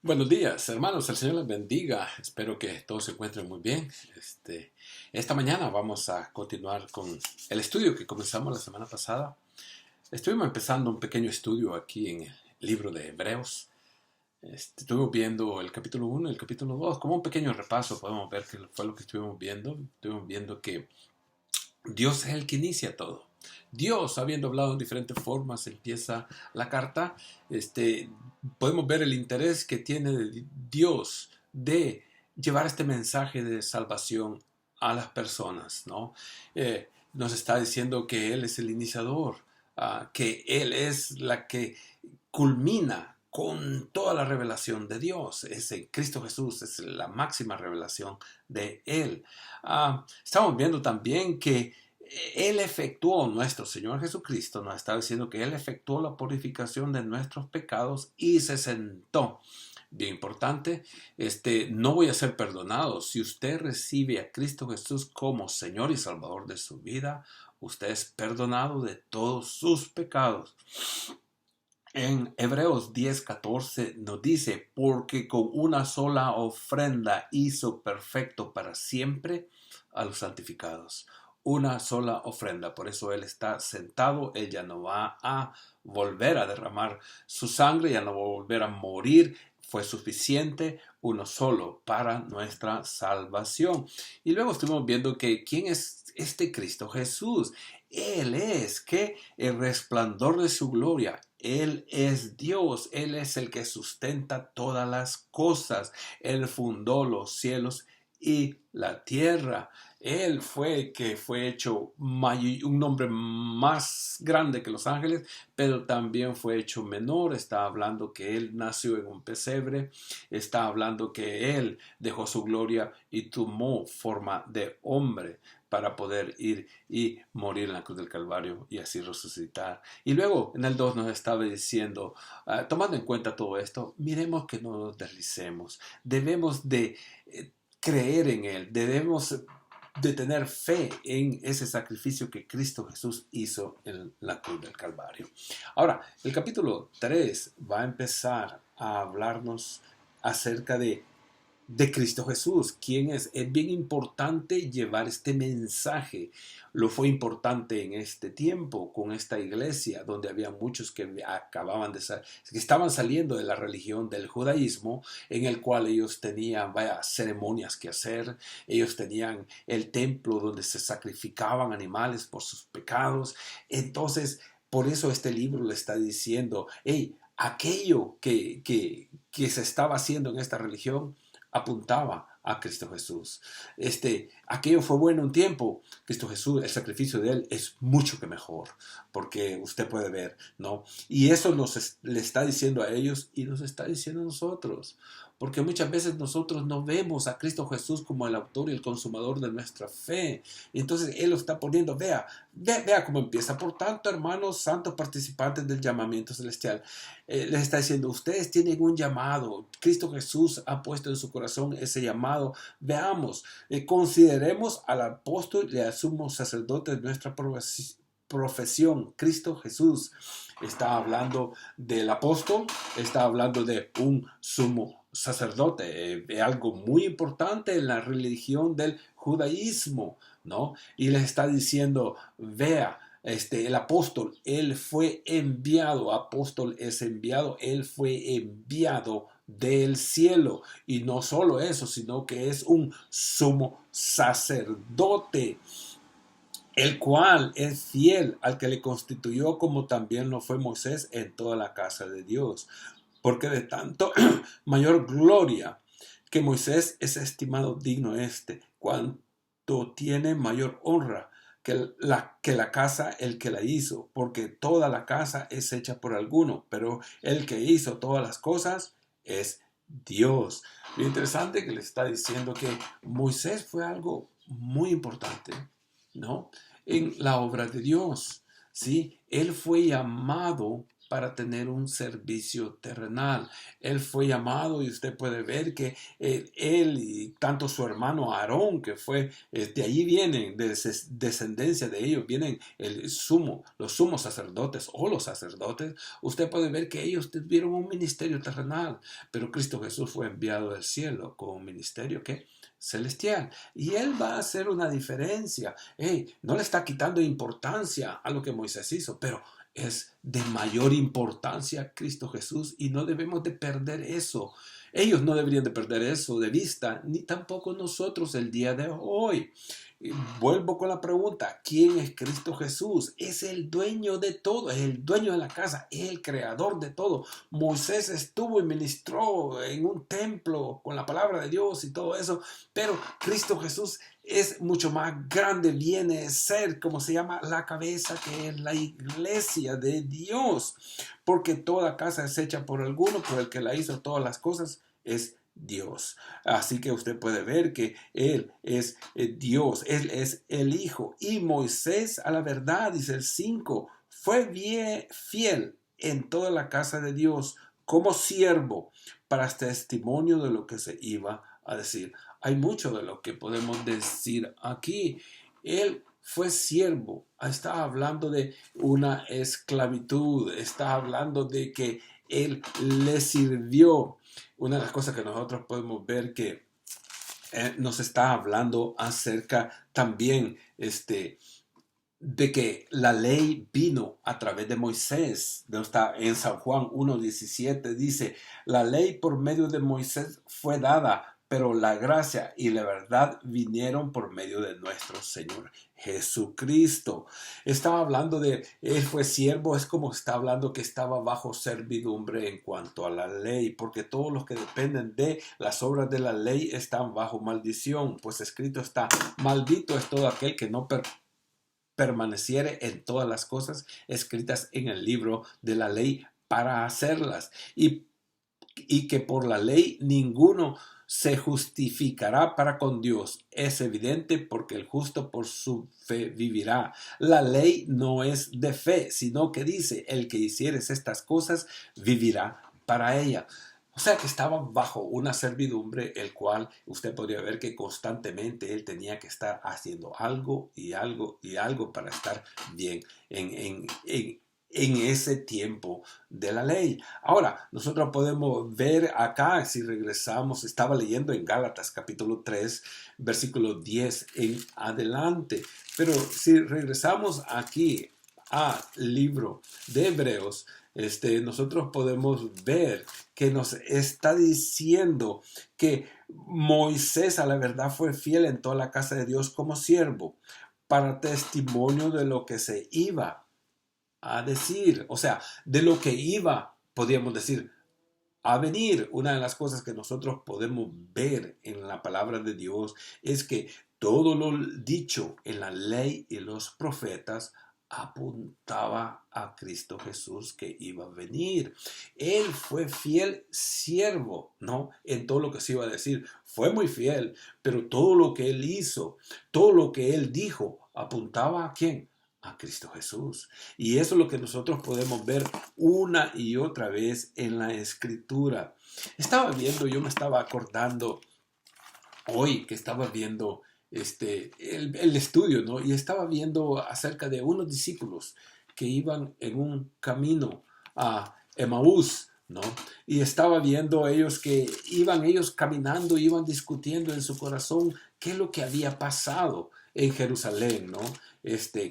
Buenos días, hermanos. El Señor les bendiga. Espero que todos se encuentren muy bien. Esta mañana vamos a continuar con el estudio que comenzamos la semana pasada. Estuvimos empezando un pequeño estudio aquí en el libro de Hebreos. Estuvimos viendo el capítulo 1 y el capítulo 2. Como un pequeño repaso podemos ver qué fue lo que estuvimos viendo. Estuvimos viendo que Dios es el que inicia todo. Dios, habiendo hablado en diferentes formas, empieza la carta. Podemos ver el interés que tiene Dios de llevar este mensaje de salvación a las personas, ¿no? Nos está diciendo que Él es el iniciador, que Él es la que culmina con toda la revelación de Dios. Ese Cristo Jesús es la máxima revelación de Él. Estamos viendo también que Él efectuó, nuestro Señor Jesucristo nos está diciendo que Él efectuó la purificación de nuestros pecados y se sentó. Bien importante, no voy a ser perdonado. Si usted recibe a Cristo Jesús como Señor y Salvador de su vida, usted es perdonado de todos sus pecados. En Hebreos 10:14 nos dice, porque con una sola ofrenda hizo perfecto para siempre a los santificados. Una sola ofrenda, por eso Él está sentado, Él ya no va a volver a derramar su sangre, ya no va a volver a morir, fue suficiente uno solo para nuestra salvación. Y luego estuvimos viendo que ¿quién es este Cristo Jesús? Él es que el resplandor de su gloria. Él es Dios, Él es el que sustenta todas las cosas. Él fundó los cielos y la tierra. Él fue que fue hecho un nombre más grande que los ángeles, pero también fue hecho menor. Está hablando que Él nació en un pesebre. Está hablando que Él dejó su gloria y tomó forma de hombre para poder ir y morir en la cruz del Calvario y así resucitar. Y luego en el 2 nos estaba diciendo, tomando en cuenta todo esto, miremos que no nos deslicemos. Debemos de creer en Él, debemos de tener fe en ese sacrificio que Cristo Jesús hizo en la cruz del Calvario. Ahora, el capítulo 3 va a empezar a hablarnos acerca de Cristo Jesús. ¿Quién es? Es bien importante llevar este mensaje. Lo fue importante en este tiempo con esta iglesia donde había muchos que acababan de que estaban saliendo de la religión del judaísmo, en el cual ellos tenían ceremonias que hacer. Ellos tenían el templo donde se sacrificaban animales por sus pecados. Entonces, por eso este libro le está diciendo, hey, aquello que se estaba haciendo en esta religión apuntaba a Cristo Jesús. Aquello fue bueno un tiempo. Cristo Jesús, el sacrificio de Él es mucho que mejor, porque usted puede ver, ¿no? Y eso le está diciendo a ellos y nos está diciendo a nosotros, porque muchas veces nosotros no vemos a Cristo Jesús como el autor y el consumador de nuestra fe. Y entonces Él lo está poniendo, vea cómo empieza. Por tanto, hermanos santos participantes del llamamiento celestial, les está diciendo, ustedes tienen un llamado. Cristo Jesús ha puesto en su corazón ese llamado. Veamos, consideremos al apóstol y al sumo sacerdote de nuestra profesión, Cristo Jesús. Está hablando del apóstol, está hablando de un sumo sacerdote, algo muy importante en la religión del judaísmo, ¿no? Y les está diciendo, vea, el apóstol, él fue enviado, apóstol es enviado, él fue enviado del cielo. Y no solo eso, sino que es un sumo sacerdote, el cual es fiel al que le constituyó, como también lo fue Moisés en toda la casa de Dios. Porque de tanto mayor gloria que Moisés es estimado digno cuanto tiene mayor honra que la casa el que la hizo, porque toda la casa es hecha por alguno, pero el que hizo todas las cosas es Dios. Lo interesante que le está diciendo que Moisés fue algo muy importante, ¿no? En la obra de Dios, ¿sí? Él fue llamado para tener un servicio terrenal. Él fue llamado y usted puede ver que él y tanto su hermano Aarón, que fue, de allí vienen, de descendencia de ellos, vienen los sumos sacerdotes o los sacerdotes. Usted puede ver que ellos tuvieron un ministerio terrenal, pero Cristo Jesús fue enviado del cielo con un ministerio que celestial. Y él va a hacer una diferencia. Hey, no le está quitando importancia a lo que Moisés hizo, pero es de mayor importancia Cristo Jesús y no debemos de perder eso. Ellos no deberían de perder eso de vista, ni tampoco nosotros el día de hoy. Y vuelvo con la pregunta, ¿quién es Cristo Jesús? Es el dueño de todo, es el dueño de la casa, es el creador de todo. Moisés estuvo y ministró en un templo con la palabra de Dios y todo eso, pero Cristo Jesús es mucho más grande, viene a ser, como se llama, la cabeza, que es la iglesia de Dios, porque toda casa es hecha por alguno, pero el que la hizo todas las cosas es Dios. Así que usted puede ver que Él es Dios, Él es el Hijo. Y Moisés, a la verdad, dice el 5, fue bien fiel en toda la casa de Dios como siervo para testimonio de lo que se iba a decir. Hay mucho de lo que podemos decir aquí. Él fue siervo. Está hablando de una esclavitud. Está hablando de que él le sirvió. Una de las cosas que nosotros podemos ver que nos está hablando acerca también de que la ley vino a través de Moisés. Está en San Juan 1:17 dice, la ley por medio de Moisés fue dada, pero la gracia y la verdad vinieron por medio de nuestro Señor Jesucristo. Estaba hablando de, él fue siervo, es como está hablando que estaba bajo servidumbre en cuanto a la ley, porque todos los que dependen de las obras de la ley están bajo maldición, pues escrito está, maldito es todo aquel que no permaneciere en todas las cosas escritas en el libro de la ley para hacerlas. Y que por la ley ninguno se justificará para con Dios. Es evidente porque el justo por su fe vivirá. La ley no es de fe, sino que dice, el que hicieres estas cosas vivirá para ella. O sea que estaba bajo una servidumbre, el cual usted podría ver que constantemente él tenía que estar haciendo algo y algo y algo para estar bien en ese tiempo de la ley. Ahora, nosotros podemos ver acá, si regresamos, estaba leyendo en Gálatas capítulo 3, versículo 10 en adelante, pero si regresamos aquí al libro de Hebreos, nosotros podemos ver que nos está diciendo que Moisés a la verdad fue fiel en toda la casa de Dios como siervo para testimonio de lo que se iba a decir, o sea, de lo que iba, podríamos decir, a venir. Una de las cosas que nosotros podemos ver en la palabra de Dios es que todo lo dicho en la ley y los profetas apuntaba a Cristo Jesús que iba a venir. Él fue fiel siervo, ¿no? En todo lo que se iba a decir. Fue muy fiel, pero todo lo que él hizo, todo lo que él dijo, apuntaba ¿a quién? A Cristo Jesús. Y eso es lo que nosotros podemos ver una y otra vez en la Escritura. Yo me estaba acordando hoy que estaba viendo el estudio, ¿no? Y estaba viendo acerca de unos discípulos que iban en un camino a Emaús, ¿no? Y estaba viendo ellos que iban ellos caminando, iban discutiendo en su corazón qué es lo que había pasado en Jerusalén, ¿no?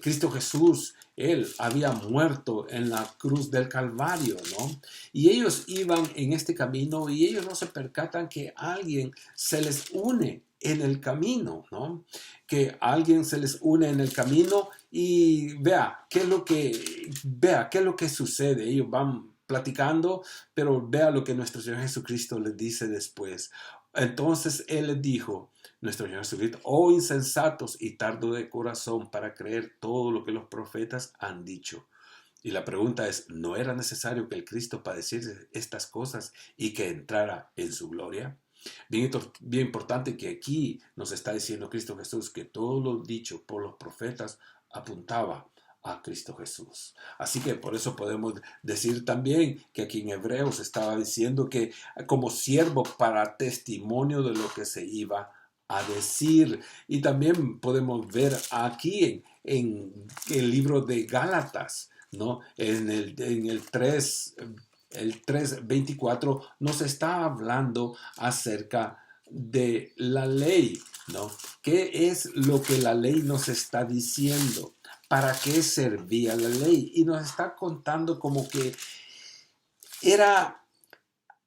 Cristo Jesús, él había muerto en la cruz del Calvario, ¿no? Y ellos iban en este camino y ellos no se percatan que alguien se les une en el camino, ¿no? Que alguien se les une en el camino y vea qué es lo que sucede. Ellos van platicando, pero vea lo que nuestro Señor Jesucristo les dice después. Entonces Él les dijo, nuestro Señor Jesucristo, oh insensatos y tardo de corazón para creer todo lo que los profetas han dicho. Y la pregunta es, ¿no era necesario que el Cristo padeciese estas cosas y que entrara en su gloria? Bien importante que aquí nos está diciendo Cristo Jesús que todo lo dicho por los profetas apuntaba a Cristo Jesús. Así que por eso podemos decir también que aquí en Hebreos estaba diciendo que como siervo para testimonio de lo que se iba a decir. Y también podemos ver aquí en el libro de Gálatas, ¿no? El 3:24 nos está hablando acerca de la ley, ¿no? ¿Qué es lo que la ley nos está diciendo? ¿Para qué servía la ley? Y nos está contando como que era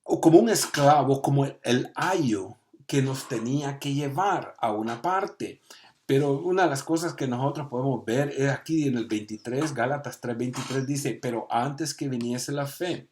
o como un esclavo, como el ayo que nos tenía que llevar a una parte. Pero una de las cosas que nosotros podemos ver es aquí en el 23, Gálatas 3:23 dice, pero antes que viniese la fe,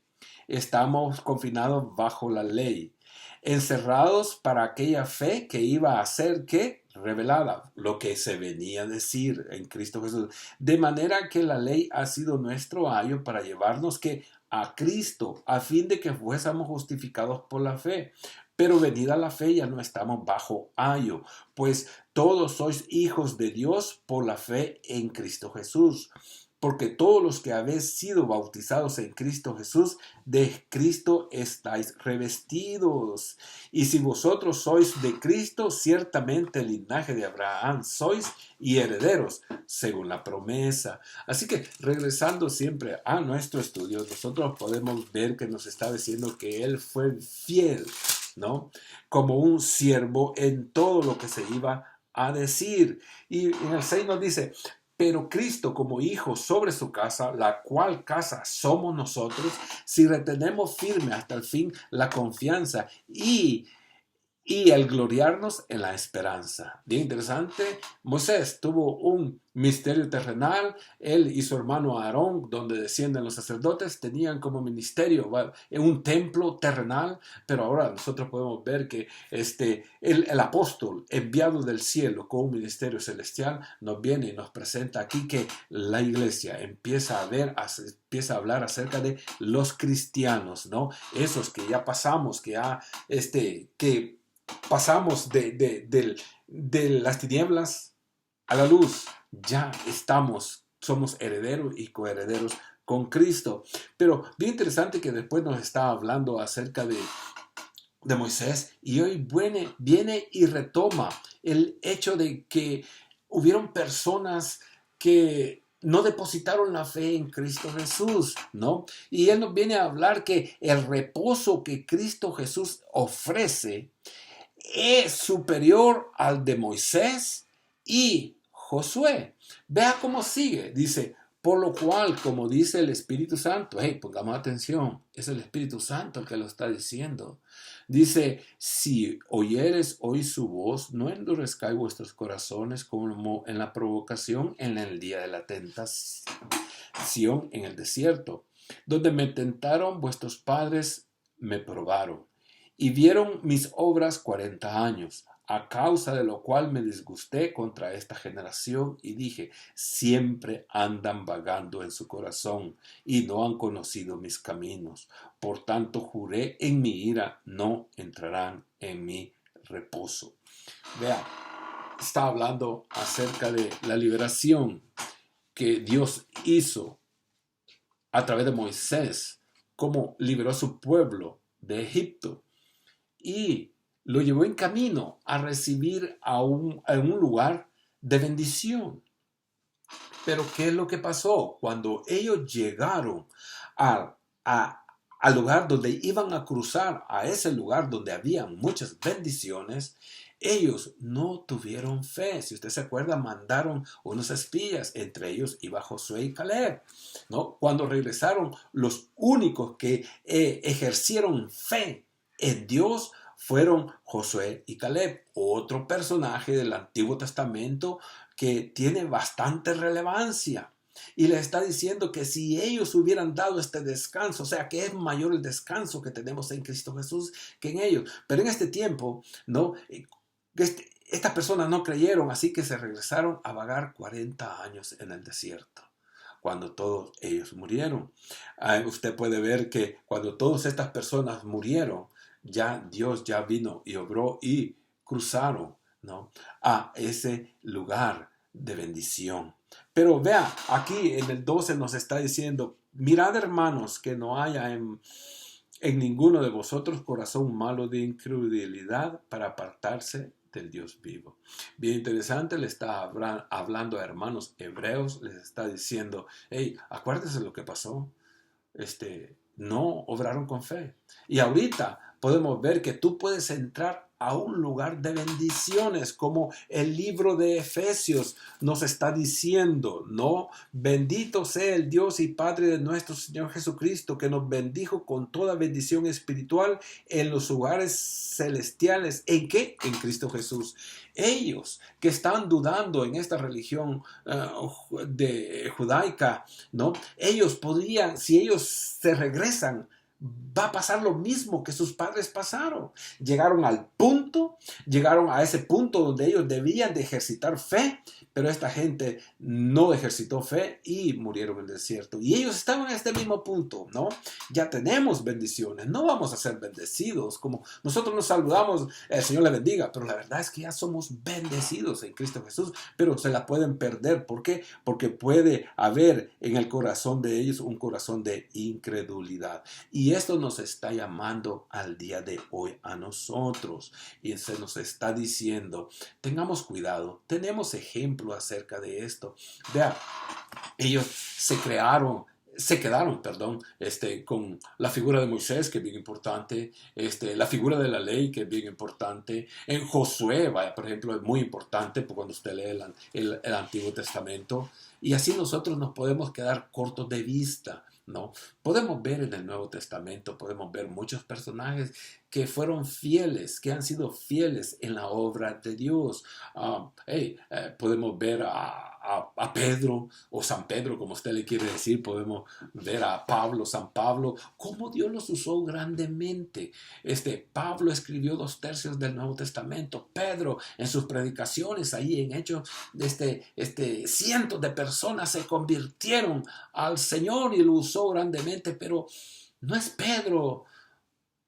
estamos confinados bajo la ley, encerrados para aquella fe que iba a ser que revelada, lo que se venía a decir en Cristo Jesús. De manera que la ley ha sido nuestro ayo para llevarnos que a Cristo, a fin de que fuésemos justificados por la fe. Pero venida la fe ya no estamos bajo ayo, pues todos sois hijos de Dios por la fe en Cristo Jesús. Porque todos los que habéis sido bautizados en Cristo Jesús, de Cristo estáis revestidos. Y si vosotros sois de Cristo, ciertamente el linaje de Abraham sois y herederos, según la promesa. Así que regresando siempre a nuestro estudio, nosotros podemos ver que nos está diciendo que Él fue fiel, ¿no? Como un siervo en todo lo que se iba a decir. Y en el 6 nos dice, pero Cristo como hijo sobre su casa, la cual casa somos nosotros, si retenemos firme hasta el fin la confianza y el gloriarnos en la esperanza. Bien interesante, Moisés tuvo un ministerio terrenal, él y su hermano Aarón, donde descienden los sacerdotes, tenían como ministerio un templo terrenal, pero ahora nosotros podemos ver que el apóstol enviado del cielo con un ministerio celestial nos viene y nos presenta aquí que la iglesia empieza a hablar acerca de los cristianos, ¿no? Esos que ya pasamos, que pasamos de las tinieblas a la luz, ya somos herederos y coherederos con Cristo. Pero bien interesante que después nos está hablando acerca de Moisés y hoy viene y retoma el hecho de que hubieron personas que no depositaron la fe en Cristo Jesús, ¿no? Y él nos viene a hablar que el reposo que Cristo Jesús ofrece es superior al de Moisés y Josué. Vea cómo sigue. Dice, por lo cual, como dice el Espíritu Santo, hey, pongamos atención, es el Espíritu Santo el que lo está diciendo. Dice, si oyeres hoy su voz, no endurezcáis vuestros corazones como en la provocación en el día de la tentación en el desierto, donde me tentaron vuestros padres, me probaron y vieron mis obras 40 años, a causa de lo cual me disgusté contra esta generación y dije, siempre andan vagando en su corazón y no han conocido mis caminos. Por tanto, juré en mi ira, no entrarán en mi reposo. Vea, está hablando acerca de la liberación que Dios hizo a través de Moisés, cómo liberó a su pueblo de Egipto y lo llevó en camino a recibir a un lugar de bendición. Pero ¿qué es lo que pasó? Cuando ellos llegaron al lugar donde iban a cruzar, a ese lugar donde había muchas bendiciones, ellos no tuvieron fe. Si usted se acuerda, mandaron unos espías, entre ellos iba Josué y Caleb, ¿no? Cuando regresaron, los únicos que ejercieron fe en Dios fueron Josué y Caleb, otro personaje del Antiguo Testamento que tiene bastante relevancia. Y le está diciendo que si ellos hubieran dado este descanso, o sea, que es mayor el descanso que tenemos en Cristo Jesús que en ellos. Pero en este tiempo, ¿no? Estas personas no creyeron, así que se regresaron a vagar 40 años en el desierto, cuando todos ellos murieron. Usted puede ver que cuando todas estas personas murieron, ya Dios ya vino y obró y cruzaron, ¿no?, a ese lugar de bendición. Pero vea, aquí en el 12 nos está diciendo, mirad hermanos, que no haya en ninguno de vosotros corazón malo de incredulidad para apartarse del Dios vivo. Bien interesante, le está hablando a hermanos hebreos, les está diciendo, hey, acuérdense lo que pasó. No obraron con fe. Y ahorita podemos ver que tú puedes entrar a un lugar de bendiciones, como el libro de Efesios nos está diciendo, ¿no? Bendito sea el Dios y Padre de nuestro Señor Jesucristo, que nos bendijo con toda bendición espiritual en los lugares celestiales. ¿En qué? En Cristo Jesús. Ellos que están dudando en esta religión judaica, ¿no? Ellos podrían, si ellos se regresan, va a pasar lo mismo que sus padres pasaron. Llegaron a ese punto donde ellos debían de ejercitar fe, pero esta gente no ejercitó fe y murieron en el desierto. Y ellos estaban en este mismo punto, ¿no? Ya tenemos bendiciones, no vamos a ser bendecidos. Como nosotros nos saludamos, el Señor le bendiga, pero la verdad es que ya somos bendecidos en Cristo Jesús, pero se la pueden perder. ¿Por qué? Porque puede haber en el corazón de ellos un corazón de incredulidad. Y esto nos está llamando al día de hoy a nosotros. Y se nos está diciendo, tengamos cuidado, tenemos ejemplo acerca de esto. Vea, ellos se quedaron, con la figura de Moisés, que es bien importante, la figura de la ley, que es bien importante. En Josué, vaya, por ejemplo, es muy importante cuando usted lee el Antiguo Testamento. Y así nosotros nos podemos quedar cortos de vista, ¿no? Podemos ver en el Nuevo Testamento, podemos ver muchos personajes que fueron fieles, que han sido fieles en la obra de Dios. Podemos ver a Pedro o San Pedro, como usted le quiere decir. Podemos ver a Pablo, San Pablo, cómo Dios los usó grandemente. Pablo escribió 2/3 del Nuevo Testamento. Pedro en sus predicaciones ahí en Hechos, cientos de personas se convirtieron al Señor y lo usó grandemente, pero no es Pedro,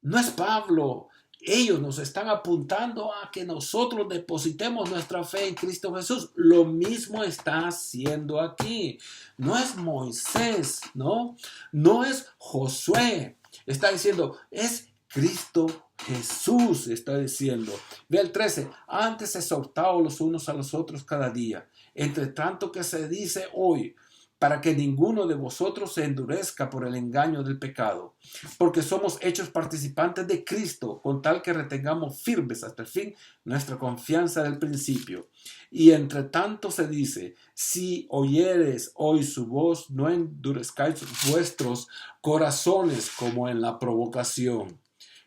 no es Pablo. Ellos nos están apuntando a que nosotros depositemos nuestra fe en Cristo Jesús. Lo mismo está haciendo aquí. No es Moisés, ¿no? No es Josué. Está diciendo, es Cristo Jesús, está diciendo. Ve el 13. Antes exhortaos los unos a los otros cada día, entre tanto que se dice hoy, para que ninguno de vosotros se endurezca por el engaño del pecado, porque somos hechos participantes de Cristo, con tal que retengamos firmes hasta el fin nuestra confianza del principio. Y entre tanto se dice, si oyeres hoy su voz, no endurezcáis vuestros corazones como en la provocación.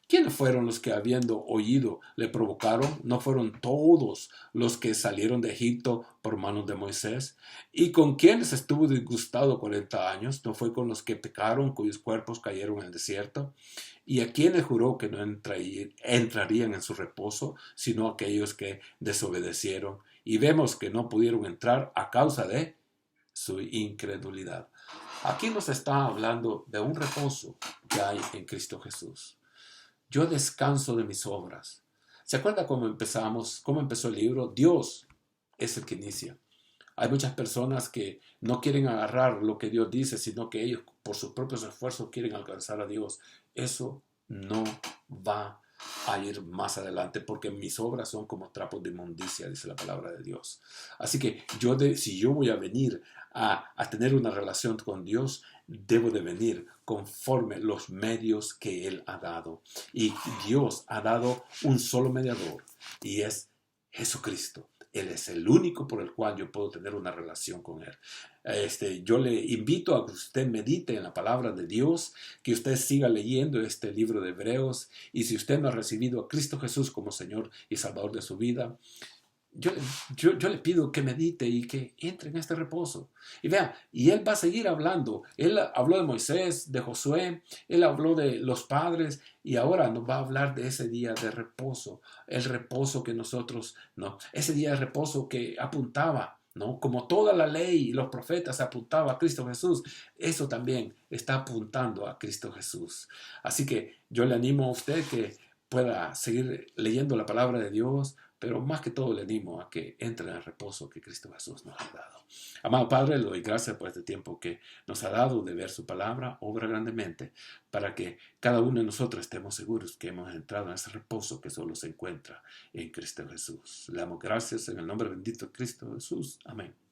¿Quiénes fueron los que habiendo oído le provocaron? ¿No fueron todos los que salieron de Egipto por manos de Moisés? ¿Y con quiénes estuvo disgustado 40 años? ¿No fue con los que pecaron, cuyos cuerpos cayeron en el desierto? ¿Y a quiénes juró que no entrarían en su reposo, sino aquellos que desobedecieron? Y vemos que no pudieron entrar a causa de su incredulidad. Aquí nos está hablando de un reposo que hay en Cristo Jesús. Yo descanso de mis obras. ¿Se acuerda cómo empezamos? ¿Cómo empezó el libro? Dios es el que inicia. Hay muchas personas que no quieren agarrar lo que Dios dice, sino que ellos por sus propios esfuerzos quieren alcanzar a Dios. Eso no va a ir más adelante, porque mis obras son como trapos de inmundicia, dice la palabra de Dios. Así que si yo voy a venir a tener una relación con Dios, debo de venir conforme los medios que Él ha dado. Y Dios ha dado un solo mediador, y es Jesucristo. Él es el único por el cual yo puedo tener una relación con Él. Yo le invito a que usted medite en la palabra de Dios, que usted siga leyendo este libro de Hebreos, y si usted no ha recibido a Cristo Jesús como Señor y Salvador de su vida, yo le pido que medite y que entre en este reposo. Y vean, y Él va a seguir hablando. Él habló de Moisés, de Josué, Él habló de los padres, y ahora nos va a hablar de ese día de reposo. El reposo que nosotros, ¿no? Ese día de reposo que apuntaba, ¿no? Como toda la ley y los profetas apuntaba a Cristo Jesús, eso también está apuntando a Cristo Jesús. Así que yo le animo a usted que pueda seguir leyendo la palabra de Dios, pero más que todo le animo a que entre en el reposo que Cristo Jesús nos ha dado. Amado Padre, le doy gracias por este tiempo que nos ha dado de ver su palabra, obra grandemente, para que cada uno de nosotros estemos seguros que hemos entrado en ese reposo que solo se encuentra en Cristo Jesús. Le damos gracias en el nombre bendito de Cristo Jesús. Amén.